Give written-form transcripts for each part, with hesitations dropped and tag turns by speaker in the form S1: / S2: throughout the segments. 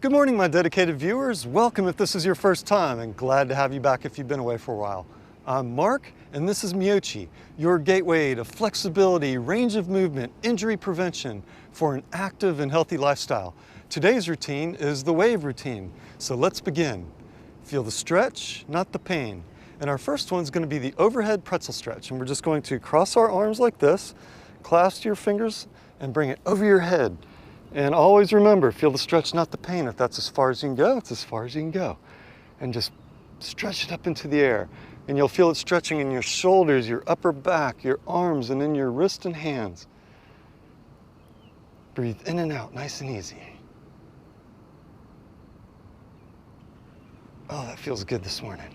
S1: Good morning, my dedicated viewers. Welcome if this is your first time, and glad to have you back if you've been away for a while. I'm Mark, and this is Miyochi, your gateway to flexibility, range of movement, injury prevention for an active and healthy lifestyle. Today's routine is the wave routine, so let's begin. Feel the stretch, not the pain. And our first one's going to be the overhead pretzel stretch, and we're just going to cross our arms like this, clasp your fingers, and bring it over your head. And always remember, feel the stretch, not the pain. If that's as far as you can go, it's as far as you can go. And just stretch it up into the air. And you'll feel it stretching in your shoulders, your upper back, your arms, and in your wrists and hands. Breathe in and out, nice and easy. Oh, that feels good this morning.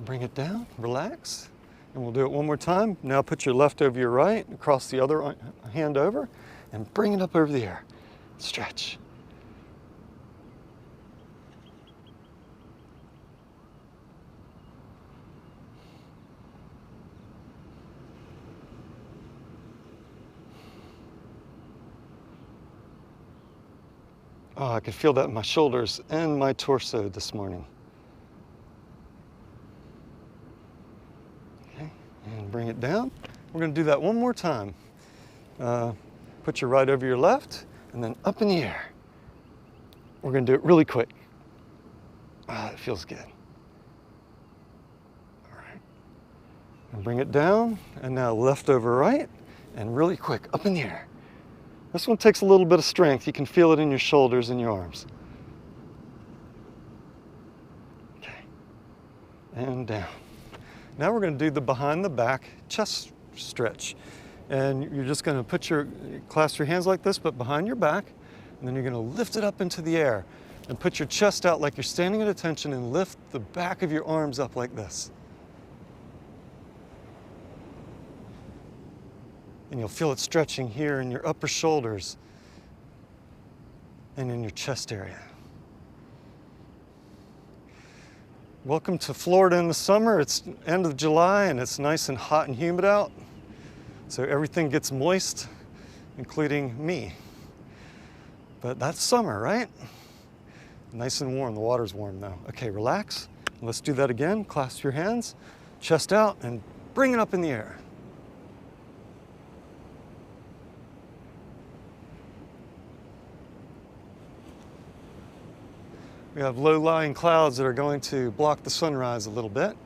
S1: Bring it down, relax. And we'll do it one more time. Now put your left over your right, cross the other hand over, and bring it up over the air. Stretch. Oh, I could feel that in my shoulders and my torso this morning. And bring it down. We're going to do that one more time. Put your right over your left and then up in the air. We're going to do it really quick. Ah, it feels good. All right. And bring it down, and now left over right and really quick up in the air. This one takes a little bit of strength. You can feel it in your shoulders and your arms. Okay. And down. Now we're going to do the behind the back chest stretch. And you're just going to clasp your hands like this, but behind your back, and then you're going to lift it up into the air and put your chest out like you're standing at attention and lift the back of your arms up like this. And you'll feel it stretching here in your upper shoulders and in your chest area. Welcome to Florida in the summer. It's end of July and it's nice and hot and humid out. So everything gets moist, including me. But that's summer, right? Nice and warm. The water's warm now. Okay, relax. Let's do that again. Clasp your hands, chest out, and bring it up in the air. We have low-lying clouds that are going to block the sunrise a little bit.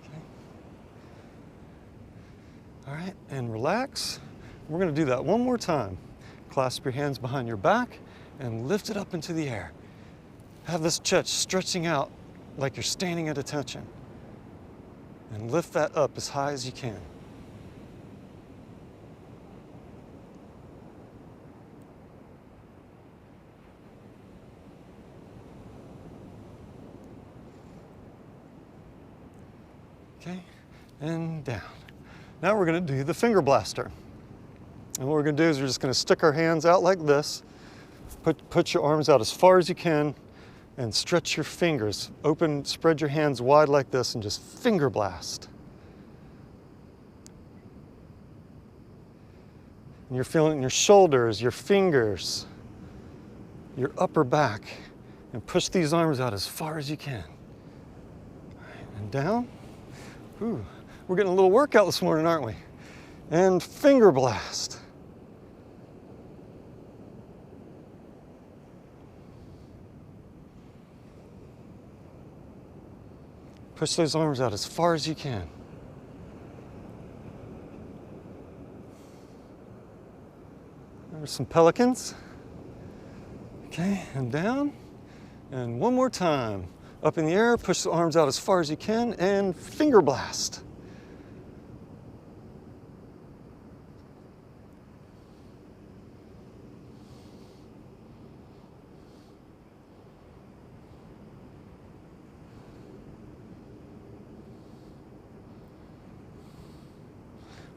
S1: Okay. All right, and relax. We're going to do that one more time. Clasp your hands behind your back and lift it up into the air. Have this chest stretching out like you're standing at attention. And lift that up as high as you can. Okay, and down. Now we're going to do the finger blaster. And what we're going to do is we're just going to stick our hands out like this, put your arms out as far as you can, and stretch your fingers. Open, spread your hands wide like this, and just finger blast. And you're feeling it in your shoulders, your fingers, your upper back, and push these arms out as far as you can. All right, and down. Ooh, we're getting a little workout this morning, aren't we? And finger blast. Push those arms out as far as you can. There's some pelicans. Okay, and down. And one more time. Up in the air, push the arms out as far as you can, and finger blast.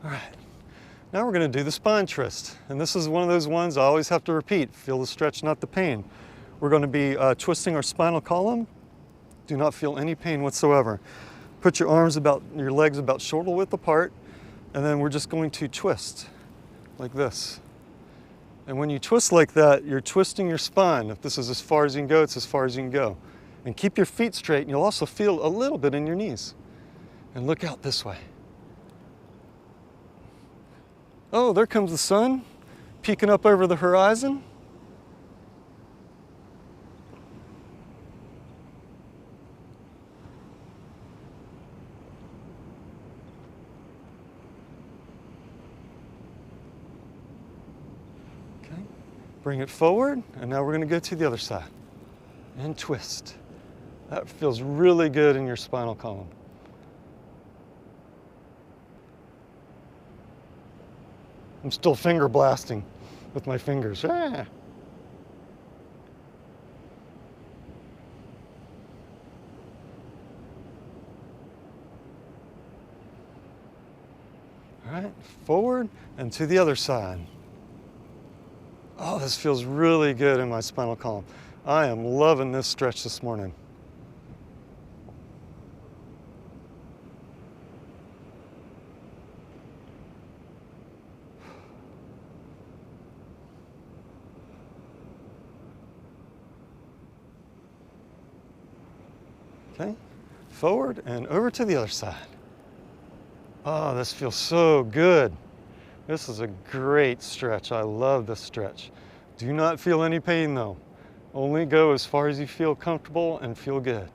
S1: All right, now we're going to do the spine twist. And this is one of those ones I always have to repeat. Feel the stretch, not the pain. We're going to be twisting our spinal column. Do not feel any pain whatsoever. Put your legs about shoulder width apart, And then we're just going to twist like this. And when you twist like that, you're twisting your spine. If this is as far as you can go, it's as far as you can go. And keep your feet straight, and you'll also feel a little bit in your knees. And look out this way. Oh, there comes the sun, peeking up over the horizon. Okay, bring it forward, and now we're going to go to the other side. And twist. That feels really good in your spinal column. I'm still finger blasting with my fingers. Ah. All right, forward and to the other side. Oh, this feels really good in my spinal column. I am loving this stretch this morning. Okay, forward and over to the other side. Oh, this feels so good. This is a great stretch. I love this stretch. Do not feel any pain though. Only go as far as you feel comfortable and feel good.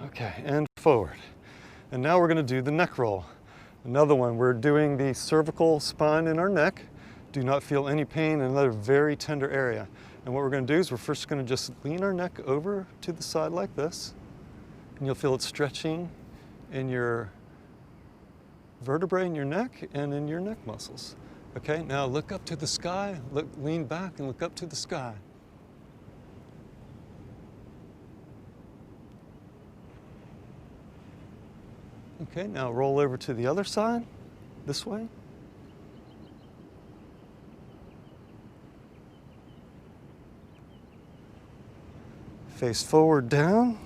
S1: Okay, and forward. And now we're going to do the neck roll. Another one, we're doing the cervical spine in our neck. Do not feel any pain in another very tender area. And what we're going to do is we're first going to just lean our neck over to the side like this. And you'll feel it stretching in your vertebrae in your neck and in your neck muscles. Okay, now look up to the sky, lean back and look up to the sky. Okay, now roll over to the other side, this way. Face forward down.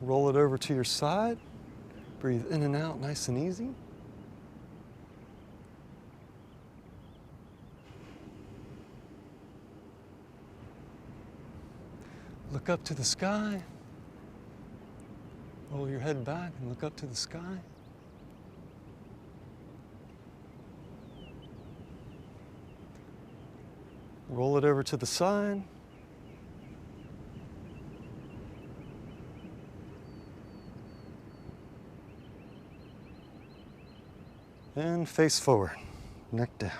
S1: Roll it over to your side. Breathe in and out nice and easy. Look up to the sky. Roll your head back and look up to the sky. Roll it over to the side. And face forward, neck down.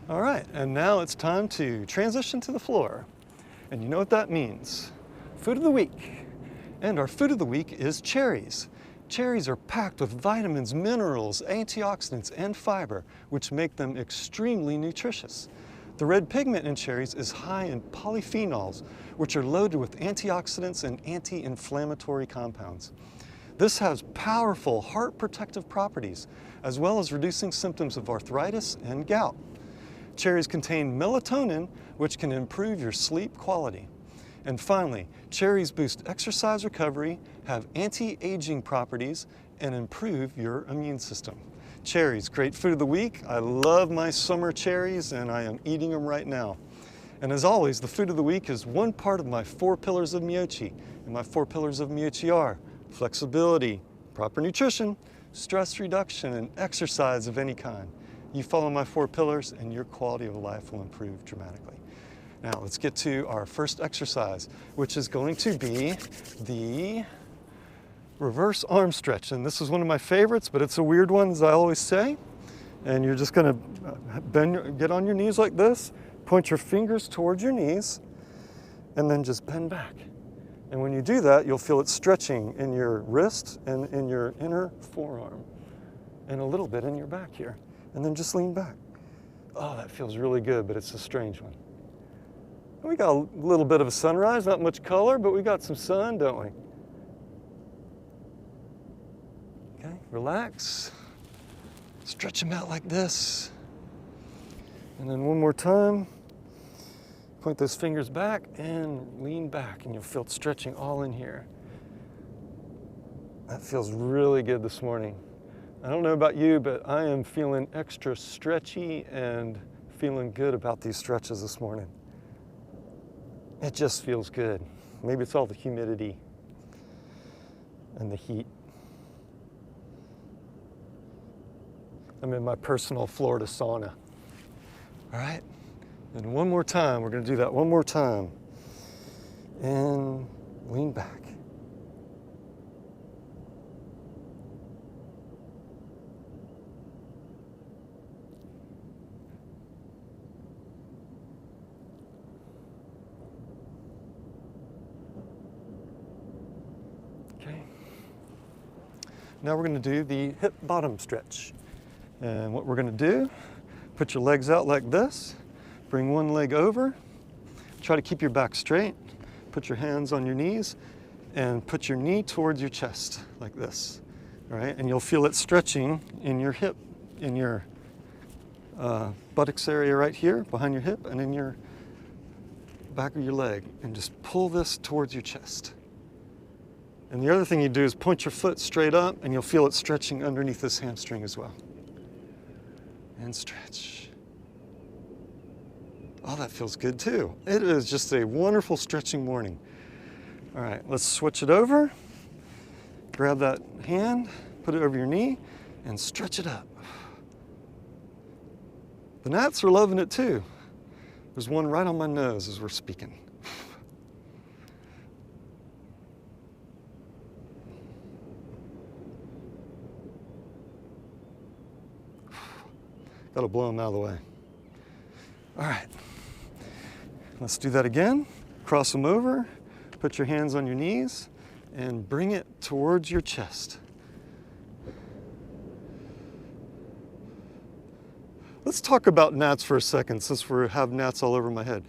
S1: All right, and now it's time to transition to the floor. And you know what that means. Food of the week. And our food of the week is cherries. Cherries are packed with vitamins, minerals, antioxidants, and fiber, which make them extremely nutritious. The red pigment in cherries is high in polyphenols, which are loaded with antioxidants and anti-inflammatory compounds. This has powerful heart protective properties, as well as reducing symptoms of arthritis and gout. Cherries contain melatonin, which can improve your sleep quality. And finally, cherries boost exercise recovery, have anti-aging properties, and improve your immune system. Cherries, great food of the week. I love my summer cherries, and I am eating them right now. And as always, the food of the week is one part of my 4 pillars of Miyochi. And my 4 pillars of Miyochi are flexibility, proper nutrition, stress reduction, and exercise of any kind. You follow my 4 pillars and your quality of life will improve dramatically. Now let's get to our first exercise, which is going to be the reverse arm stretch. And this is one of my favorites, but it's a weird one, as I always say. And you're just gonna get on your knees like this, point your fingers towards your knees, and then just bend back. And when you do that, you'll feel it stretching in your wrist and in your inner forearm, and a little bit in your back here. And then just lean back. Oh, that feels really good, but it's a strange one. We got a little bit of a sunrise, not much color, but we got some sun, don't we? Okay, relax. Stretch them out like this. And then one more time. Point those fingers back and lean back, and you'll feel it stretching all in here. That feels really good this morning. I don't know about you, but I am feeling extra stretchy and feeling good about these stretches this morning. It just feels good. Maybe it's all the humidity and the heat. I'm in my personal Florida sauna. All right, and one more time. We're gonna do that one more time. And lean back. Now we're going to do the hip bottom stretch. And what we're going to do, put your legs out like this, bring one leg over, try to keep your back straight, put your hands on your knees, and put your knee towards your chest like this. All right, and you'll feel it stretching in your hip, in your buttocks area right here, behind your hip, and in your back of your leg. And just pull this towards your chest. And the other thing you do is point your foot straight up, and you'll feel it stretching underneath this hamstring as well. And stretch. Oh, that feels good too. It is just a wonderful stretching morning. All right, let's switch it over. Grab that hand, put it over your knee, and stretch it up. The gnats are loving it too. There's one right on my nose as we're speaking. Gotta blow them out of the way. All right, let's do that again. Cross them over, put your hands on your knees, and bring it towards your chest. Let's talk about gnats for a second, since we have gnats all over my head.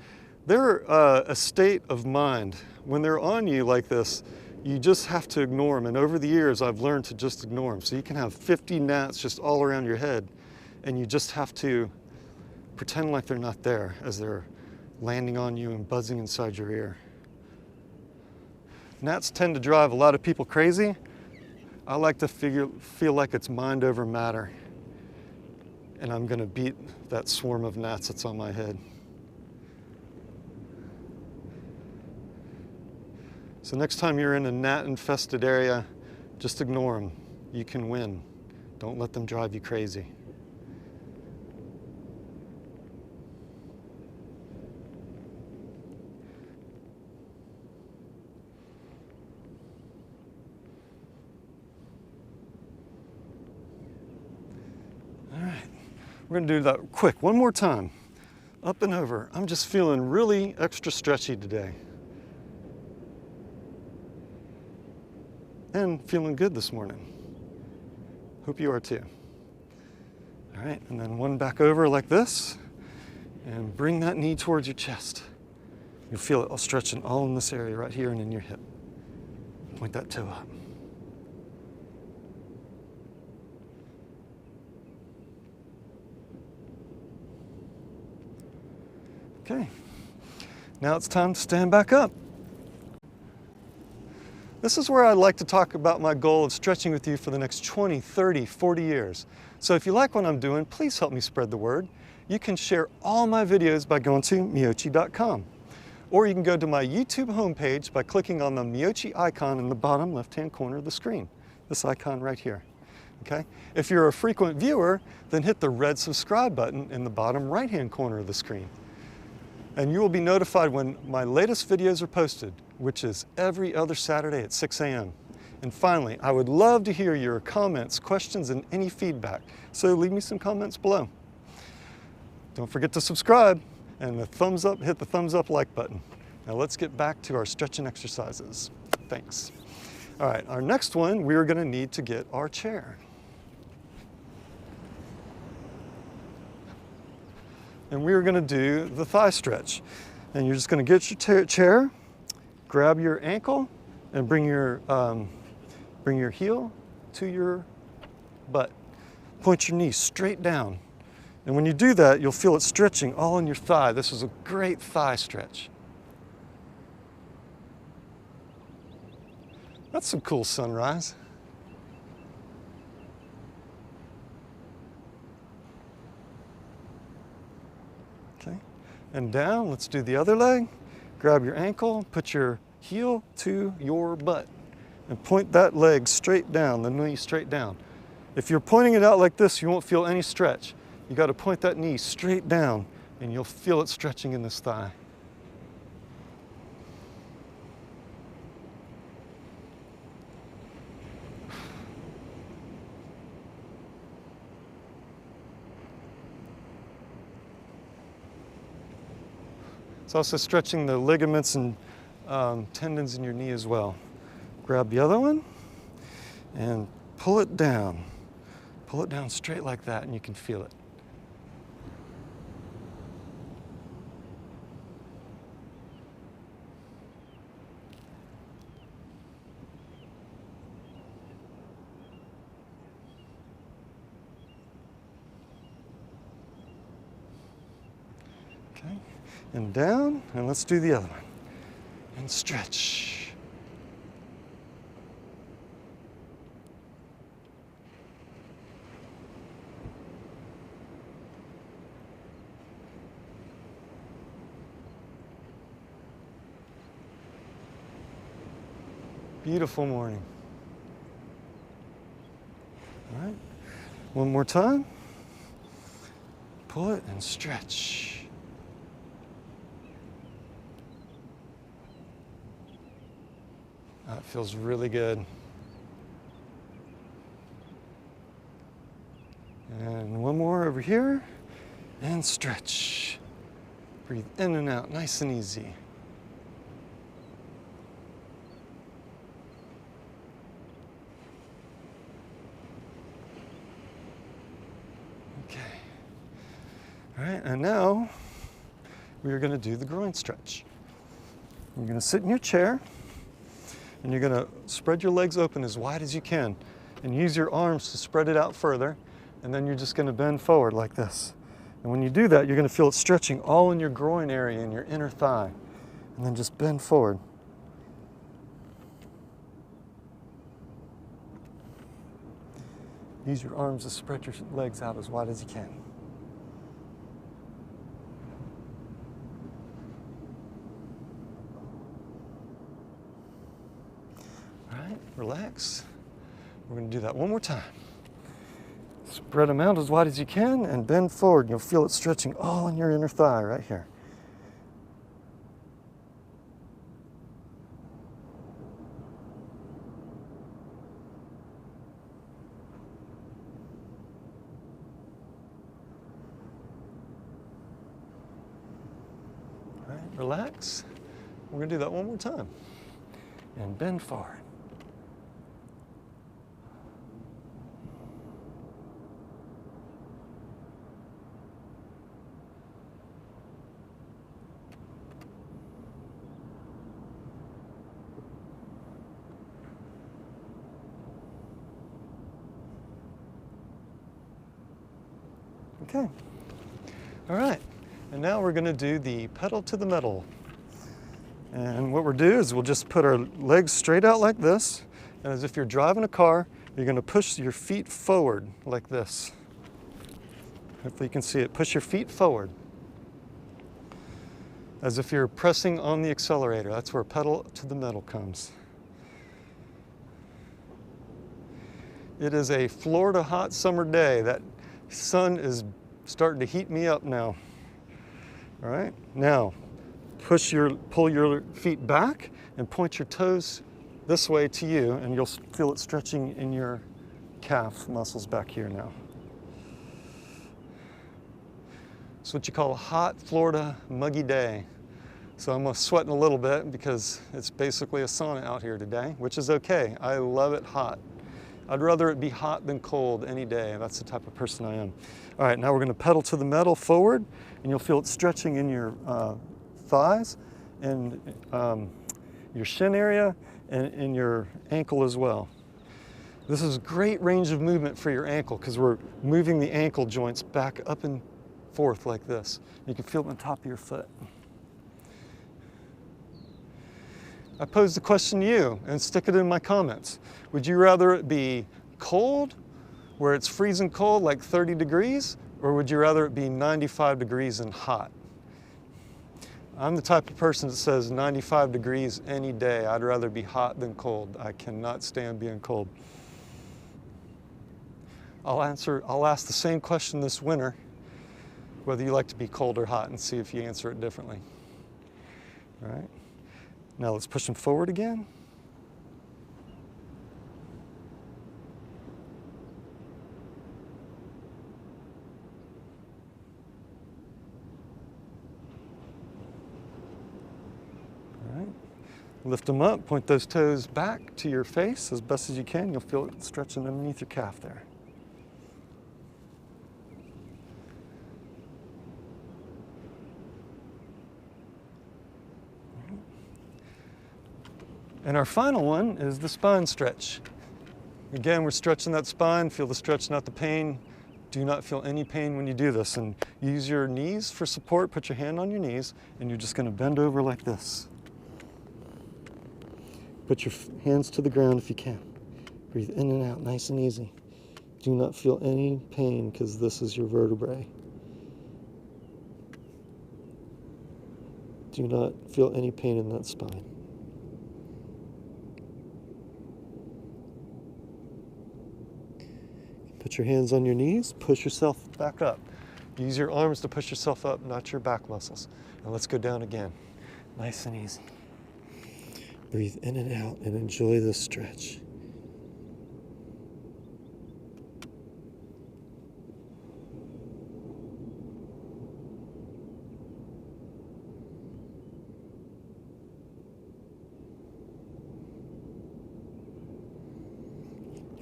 S1: They're a state of mind. When they're on you like this, you just have to ignore them. And over the years, I've learned to just ignore them. So you can have 50 gnats just all around your head, and you just have to pretend like they're not there as they're landing on you and buzzing inside your ear. Gnats tend to drive a lot of people crazy. I like to feel like it's mind over matter, and I'm gonna beat that swarm of gnats that's on my head. So next time you're in a gnat-infested area, just ignore them. You can win. Don't let them drive you crazy. We're gonna do that quick, one more time. Up and over. I'm just feeling really extra stretchy today. And feeling good this morning. Hope you are too. All right, and then one back over like this, and bring that knee towards your chest. You'll feel it all stretching all in this area right here and in your hip. Point that toe up. Okay, now it's time to stand back up. This is where I'd like to talk about my goal of stretching with you for the next 20, 30, 40 years. So if you like what I'm doing, please help me spread the word. You can share all my videos by going to MEYOCHI.com. Or you can go to my YouTube homepage by clicking on the Miyochi icon in the bottom left-hand corner of the screen. This icon right here. Okay? If you're a frequent viewer, then hit the red subscribe button in the bottom right-hand corner of the screen. And you will be notified when my latest videos are posted, which is every other Saturday at 6 a.m. And finally, I would love to hear your comments, questions, and any feedback. So leave me some comments below. Don't forget to subscribe and the thumbs up, hit the thumbs up like button. Now let's get back to our stretching exercises. Thanks. All right, our next one, we're gonna need to get our chair. and we are going to do the thigh stretch. And you're just going to get your chair, grab your ankle, and bring your heel to your butt. Point your knee straight down. And when you do that, you'll feel it stretching all in your thigh. This is a great thigh stretch. That's some cool sunrise. Okay, and down, let's do the other leg. Grab your ankle, put your heel to your butt, and point that leg straight down, the knee straight down. If you're pointing it out like this, you won't feel any stretch. You got to point that knee straight down, and you'll feel it stretching in this thigh. It's also stretching the ligaments and tendons in your knee as well. Grab the other one and pull it down. Pull it down straight like that, and you can feel it. Okay, and down, and let's do the other one. And stretch. Beautiful morning. All right, one more time. Pull it and stretch. That feels really good. And one more over here, and stretch. Breathe in and out, nice and easy. Okay. All right, and now we are going to do the groin stretch. You're going to sit in your chair, and you're going to spread your legs open as wide as you can and use your arms to spread it out further, and then you're just going to bend forward like this. And when you do that, you're going to feel it stretching all in your groin area and your inner thigh. And then just bend forward. Use your arms to spread your legs out as wide as you can. Relax. We're going to do that one more time. Spread them out as wide as you can and bend forward. You'll feel it stretching all in your inner thigh right here. All right, relax. We're going to do that one more time. And bend forward. Okay, all right, and now we're going to do the pedal to the metal. And what we'll do is we'll just put our legs straight out like this, and as if you're driving a car, you're going to push your feet forward like this. Hopefully you can see it. Push your feet forward as if you're pressing on the accelerator. That's where pedal to the metal comes. It is a Florida hot summer day. That sun is starting to heat me up now. All right, now pull your feet back and point your toes this way to you, and you'll feel it stretching in your calf muscles back here now. It's what you call a hot Florida muggy day. So I'm sweating a little bit because it's basically a sauna out here today, which is okay. I love it hot. I'd rather it be hot than cold any day. That's the type of person I am. All right, now we're gonna pedal to the metal forward, and you'll feel it stretching in your thighs and your shin area and in your ankle as well. This is great range of movement for your ankle because we're moving the ankle joints back up and forth like this. You can feel it on top of your foot. I posed the question to you and stick it in my comments. Would you rather it be cold, where it's freezing cold, like 30 degrees, or would you rather it be 95 degrees and hot? I'm the type of person that says 95 degrees any day. I'd rather be hot than cold. I cannot stand being cold. I'll ask the same question this winter, whether you like to be cold or hot, and see if you answer it differently. All right. Now let's push them forward again. All right. Lift them up, point those toes back to your face as best as you can. You'll feel it stretching underneath your calf there. And our final one is the spine stretch. Again, we're stretching that spine, feel the stretch, not the pain. Do not feel any pain when you do this. And use your knees for support, put your hand on your knees, and you're just gonna bend over like this. Put your hands to the ground if you can. Breathe in and out, nice and easy. Do not feel any pain because this is your vertebrae. Do not feel any pain in that spine. Put your hands on your knees, push yourself back up. Use your arms to push yourself up, not your back muscles. And let's go down again. Nice and easy. Breathe in and out and enjoy this stretch.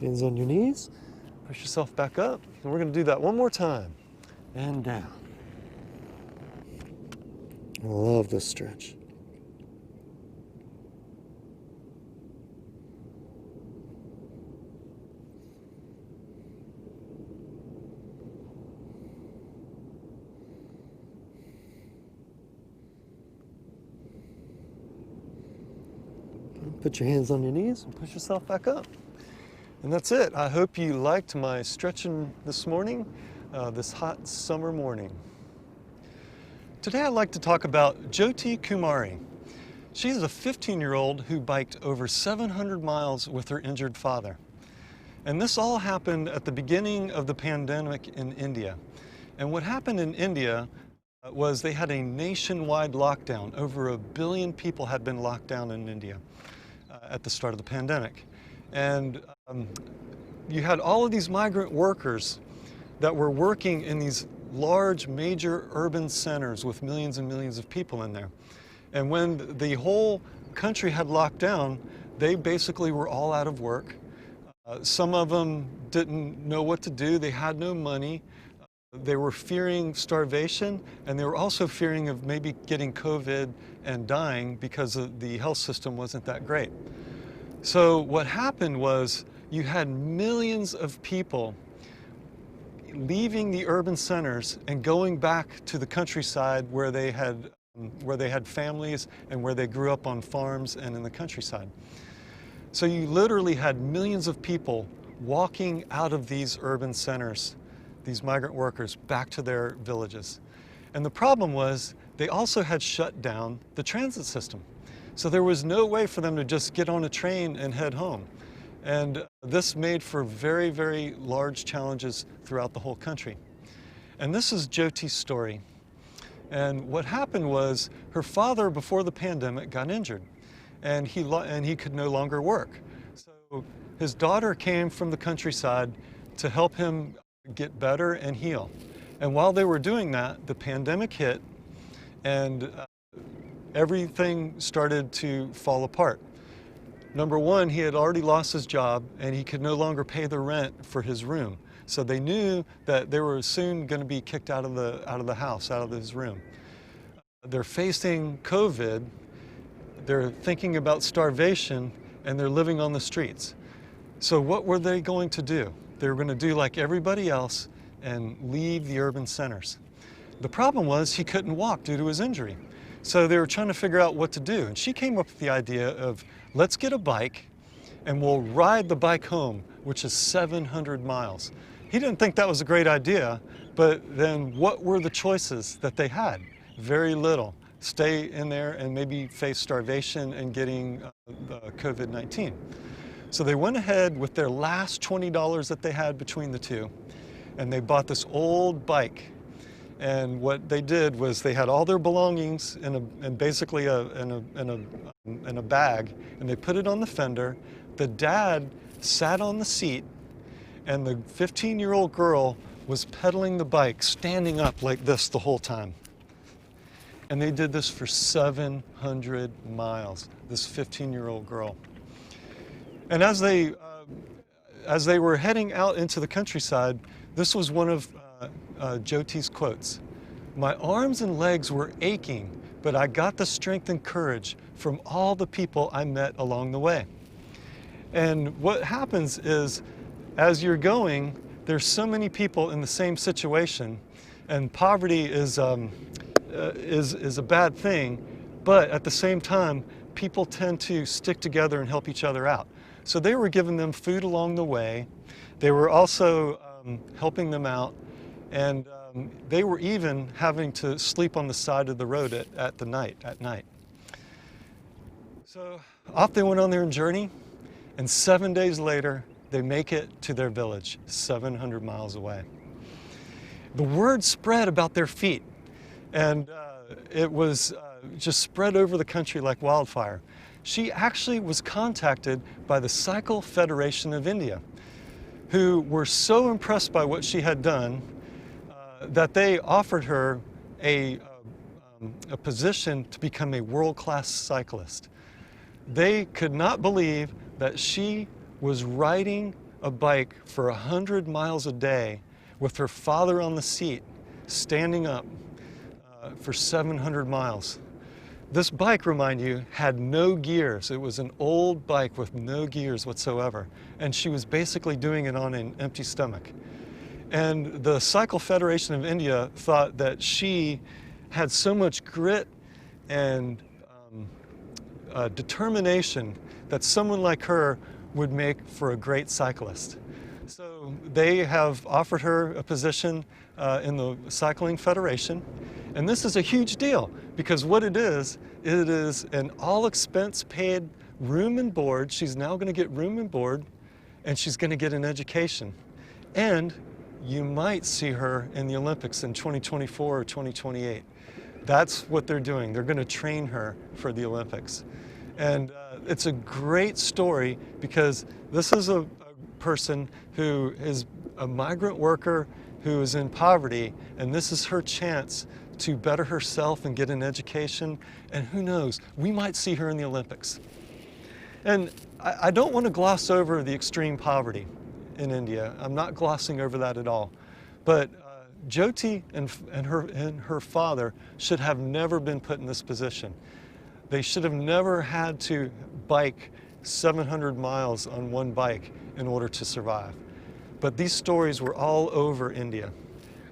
S1: Hands on your knees. Push yourself back up, and we're going to do that one more time. And down. I love this stretch. Put your hands on your knees and push yourself back up. And that's it. I hope you liked my stretching this morning, this hot summer morning. Today I'd like to talk about Jyoti Kumari. She's a 15-year-old who biked over 700 miles with her injured father. And this all happened at the beginning of the pandemic in India. And what happened in India was they had a nationwide lockdown. Over 1 billion people had been locked down in India at the start of the pandemic. And you had all of these migrant workers that were working in these large major urban centers with millions and millions of people in there. And when the whole country had locked down, they basically were all out of work. Some of them didn't know what to do. They had no money. They were fearing starvation, and they were also fearing of maybe getting COVID and dying because the health system wasn't that great. So what happened was you had millions of people leaving the urban centers and going back to the countryside where they had families and where they grew up on farms and in the countryside. So you literally had millions of people walking out of these urban centers, these migrant workers, back to their villages. And the problem was they also had shut down the transit system. So there was no way for them to just get on a train and head home. And this made for very, very large challenges throughout the whole country. And this is Jyoti's story. And what happened was her father, before the pandemic, got injured, and he could no longer work. So his daughter came from the countryside to help him get better and heal. And while they were doing that, the pandemic hit, and everything started to fall apart. Number one, he had already lost his job and he could no longer pay the rent for his room. So they knew that they were soon going to be kicked out of the house, out of his room. They're facing COVID, they're thinking about starvation, and they're living on the streets. So what were they going to do? They were going to do like everybody else and leave the urban centers. The problem was he couldn't walk due to his injury. So they were trying to figure out what to do. And she came up with the idea of, let's get a bike and we'll ride the bike home, which is 700 miles. He didn't think that was a great idea, but then what were the choices that they had? Very little. Stay in there and maybe face starvation and getting COVID-19. So they went ahead with their last $20 that they had between the two, and they bought this old bike. And what they did was they had all their belongings in basically in a bag, and they put it on the fender. The dad sat on the seat, and the 15-year-old girl was pedaling the bike, standing up like this the whole time. And they did this for 700 miles, this 15-year-old girl. And as they were heading out into the countryside, this was one of Jyoti's quotes. "My arms and legs were aching, but I got the strength and courage from all the people I met along the way." And what happens is, as you're going, there's so many people in the same situation, and poverty is a bad thing, but at the same time, people tend to stick together and help each other out. So they were giving them food along the way. They were also helping them out, and they were even having to sleep on the side of the road at night. So off they went on their journey, and 7 days later, they make it to their village, 700 miles away. The word spread about their feat, and it was just spread over the country like wildfire. She actually was contacted by the Cycle Federation of India, who were so impressed by what she had done that they offered her a position to become a world-class cyclist. They could not believe that she was riding a bike for 100 miles a day with her father on the seat, standing up for 700 miles. This bike, remind you, had no gears. It was an old bike with no gears whatsoever. And she was basically doing it on an empty stomach. And the Cycle Federation of India thought that she had so much grit and determination that someone like her would make for a great cyclist. So they have offered her a position in the Cycling Federation. And this is a huge deal, because what it is an all-expense paid room and board. She's now going to get room and board, and she's going to get an education. And you might see her in the Olympics in 2024 or 2028. That's what they're doing. They're going to train her for the Olympics. And it's a great story, because this is a person who is a migrant worker who is in poverty, and this is her chance to better herself and get an education, and who knows, we might see her in the Olympics. And I don't want to gloss over the extreme poverty in India. I'm not glossing over that at all. But Jyoti and her father should have never been put in this position. They should have never had to bike 700 miles on one bike in order to survive. But these stories were all over India.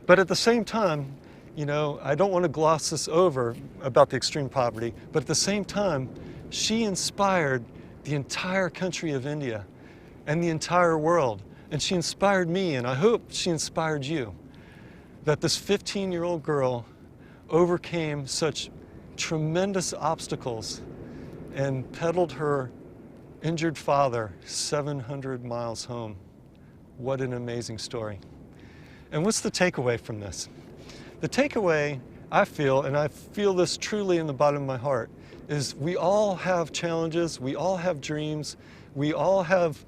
S1: But at the same time, you know, I don't want to gloss this over about the extreme poverty, but at the same time, she inspired the entire country of India and the entire world. And she inspired me, and I hope she inspired you, that this 15-year-old girl overcame such tremendous obstacles and pedaled her injured father 700 miles home. What an amazing story. And what's the takeaway from this? The takeaway, I feel, and I feel this truly in the bottom of my heart, is we all have challenges, we all have dreams, we all have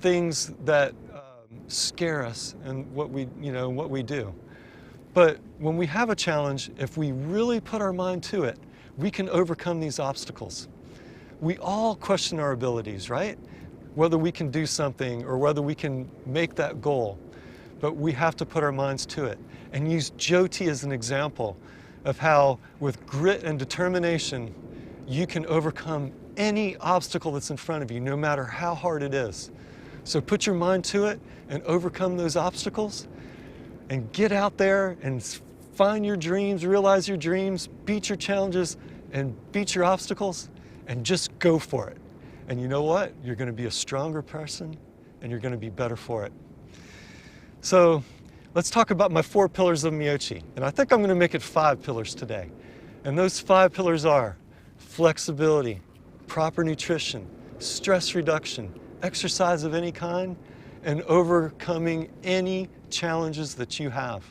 S1: things that scare us and what we do. But when we have a challenge, if we really put our mind to it, we can overcome these obstacles. We all question our abilities, right? Whether we can do something or whether we can make that goal. But we have to put our minds to it and use Jyoti as an example of how with grit and determination, you can overcome any obstacle that's in front of you, no matter how hard it is. So put your mind to it and overcome those obstacles and get out there and find your dreams, realize your dreams, beat your challenges and beat your obstacles and just go for it. And you know what? You're going to be a stronger person and you're going to be better for it. So let's talk about my 4 pillars of Miyochi. And I think I'm going to make it 5 pillars today. And those 5 pillars are flexibility, proper nutrition, stress reduction, exercise of any kind, and overcoming any challenges that you have.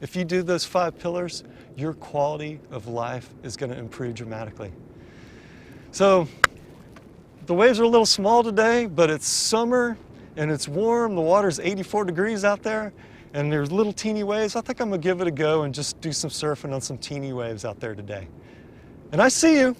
S1: If you do those 5 pillars, your quality of life is going to improve dramatically. So the waves are a little small today, but it's summer and it's warm. The water's 84 degrees out there and there's little teeny waves. I think I'm going to give it a go and just do some surfing on some teeny waves out there today. And I see you.